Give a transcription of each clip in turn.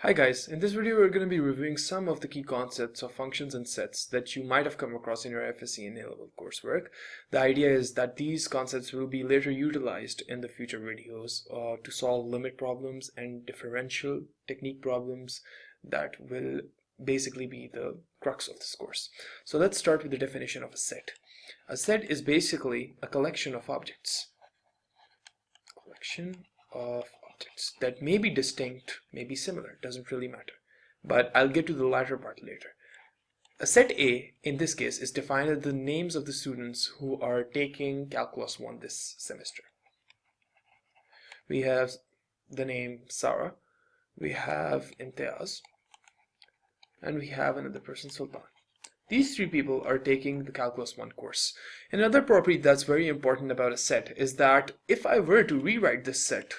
Hi guys, in this video we're going to be reviewing some of the key concepts of functions and sets that you might have come across in your FSC and A-level coursework. The idea is that these concepts will be later utilized in the future videos to solve limit problems and differential technique problems that will basically be the crux of this course. So let's start with the definition of a set. A set is basically a collection of objects. That may be distinct, may be similar, doesn't really matter. But I'll get to the latter part later. A set A, in this case, is defined as the names of the students who are taking Calculus 1 this semester. We have the name Sarah, we have Imtiaz, and we have another person, Sultan. These three people are taking the Calculus 1 course. Another property that's very important about a set is that if I were to rewrite this set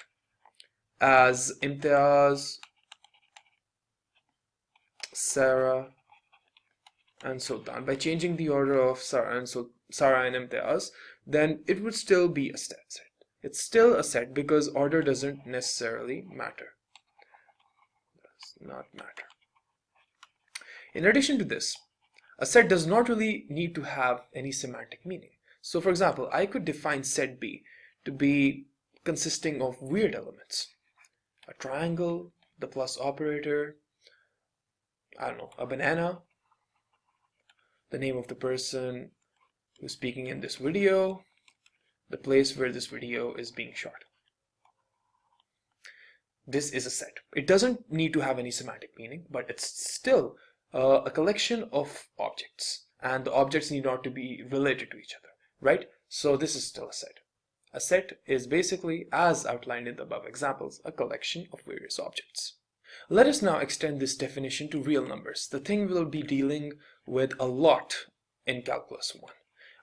as Imtiaz, Sarah, and Sultan, by changing the order of Sarah and Imtiaz, then it would still be a set. It's still a set because order doesn't necessarily matter. Does not matter. In addition to this, a set does not really need to have any semantic meaning. So for example, I could define set B to be consisting of weird elements. A triangle, the plus operator, I don't know, a banana, the name of the person who's speaking in this video, the place where this video is being shot. This is a set. It doesn't need to have any semantic meaning, but it's still a collection of objects, and the objects need not to be related to each other, right? So this is still a set. A set is basically, as outlined in the above examples, a collection of various objects. Let us now extend this definition to real numbers, the thing we'll be dealing with a lot in Calculus 1.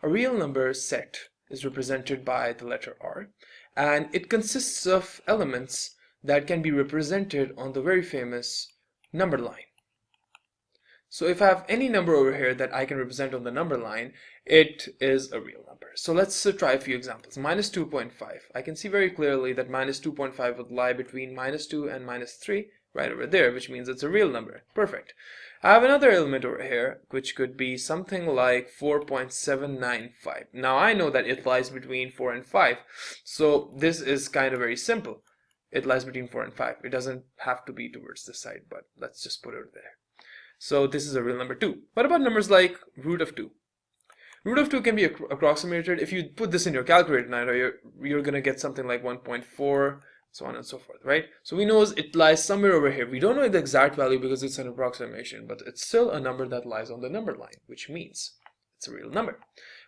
A real number set is represented by the letter R, and it consists of elements that can be represented on the very famous number line. So if I have any number over here that I can represent on the number line, it is a real number. So let's try a few examples. Minus 2.5. I can see very clearly that minus 2.5 would lie between minus 2 and minus 3, right over there, which means it's a real number. Perfect. I have another element over here, which could be something like 4.795. Now I know that it lies between 4 and 5, so this is kind of very simple. It lies between 4 and 5. It doesn't have to be towards this side, but let's just put it there. So this is a real number 2. What about numbers like root of 2? Root of 2 can be approximated. If you put this in your calculator now, you're going to get something like 1.4, so on and so forth, right? So we know it lies somewhere over here. We don't know the exact value because it's an approximation, but it's still a number that lies on the number line, which means it's a real number.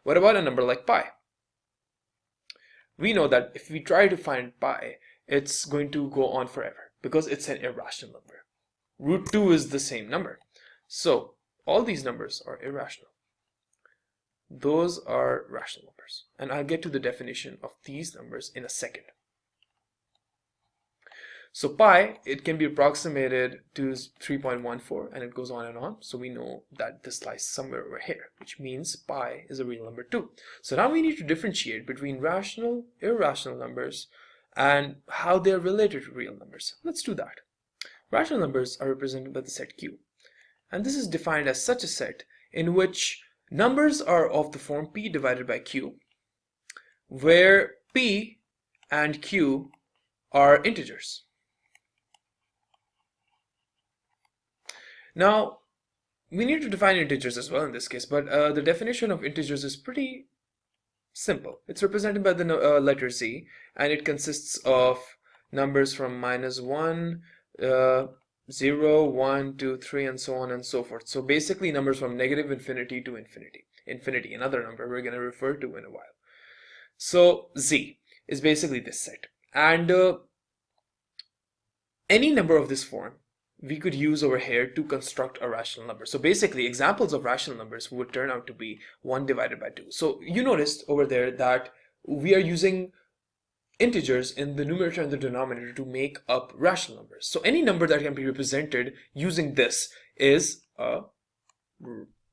What about a number like pi? We know that if we try to find pi, it's going to go on forever because it's an irrational number. Root 2 is the same number. So all these numbers are irrational. Those are rational numbers. And I'll get to the definition of these numbers in a second. So pi, it can be approximated to 3.14 and it goes on and on. So we know that this lies somewhere over here, which means pi is a real number too. So now we need to differentiate between rational, irrational numbers and how they're related to real numbers. Let's do that. Rational numbers are represented by the set Q. And this is defined as such a set in which numbers are of the form P divided by Q, where P and Q are integers. Now, we need to define integers as well in this case, but the definition of integers is pretty simple. It's represented by the letter Z, and it consists of numbers from -1, 0, 1, 2, 3, and so on and so forth. So basically numbers from negative infinity to infinity. Infinity, another number we're going to refer to in a while. So Z is basically this set. And any number of this form we could use over here to construct a rational number. So basically examples of rational numbers would turn out to be 1 divided by 2. So you noticed over there that we are using integers in the numerator and the denominator to make up rational numbers. So any number that can be represented using this is a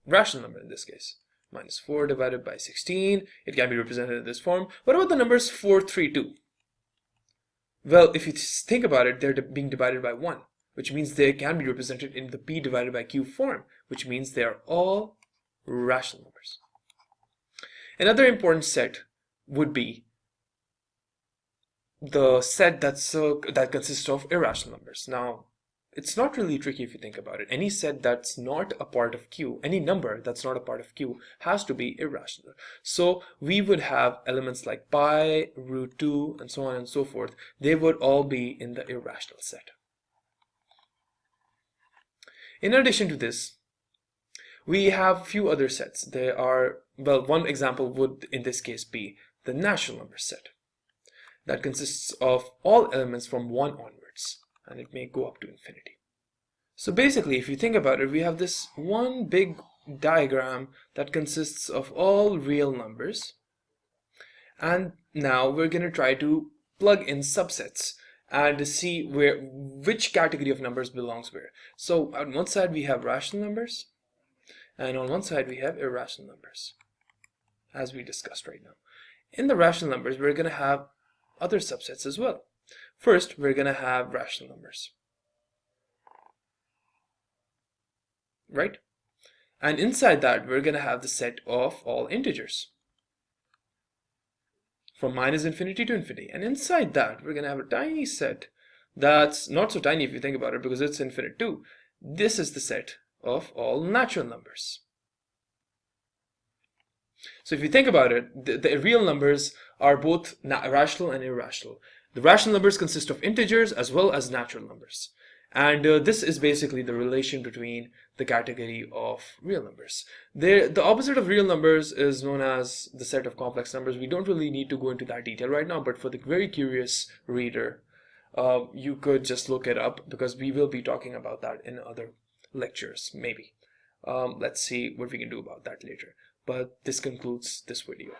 rational number in this case. -4 divided by 16, it can be represented in this form. What about the numbers 4, 3, 2? Well, if you think about it, they're being divided by 1, which means they can be represented in the P divided by Q form, which means they are all rational numbers. Another important set would be the set that consists of irrational numbers. Now, it's not really tricky if you think about it. Any set that's not a part of Q, any number that's not a part of Q, has to be irrational. So we would have elements like pi, root 2, and so on and so forth. They would all be in the irrational set. In addition to this, we have a few other sets. They are, well, one example would in this case be the natural number set. That consists of all elements from 1 onwards, and it may go up to infinity. So basically, if you think about it, we have this one big diagram that consists of all real numbers, and now we're going to try to plug in subsets and see which category of numbers belongs where. So on one side we have rational numbers, and on one side we have irrational numbers, as we discussed right now. In the rational numbers, we're going to have other subsets as well. First, we're going to have rational numbers, right? And inside that, we're going to have the set of all integers from minus infinity to infinity. And inside that, we're going to have a tiny set that's not so tiny if you think about it, because it's infinite too. This is the set of all natural numbers. So if you think about it, the real numbers are both rational and irrational. The rational numbers consist of integers as well as natural numbers. And this is basically the relation between the category of real numbers. The opposite of real numbers is known as the set of complex numbers. We don't really need to go into that detail right now, but for the very curious reader, you could just look it up, because we will be talking about that in other lectures, maybe. Let's see what we can do about that later. But this concludes this video.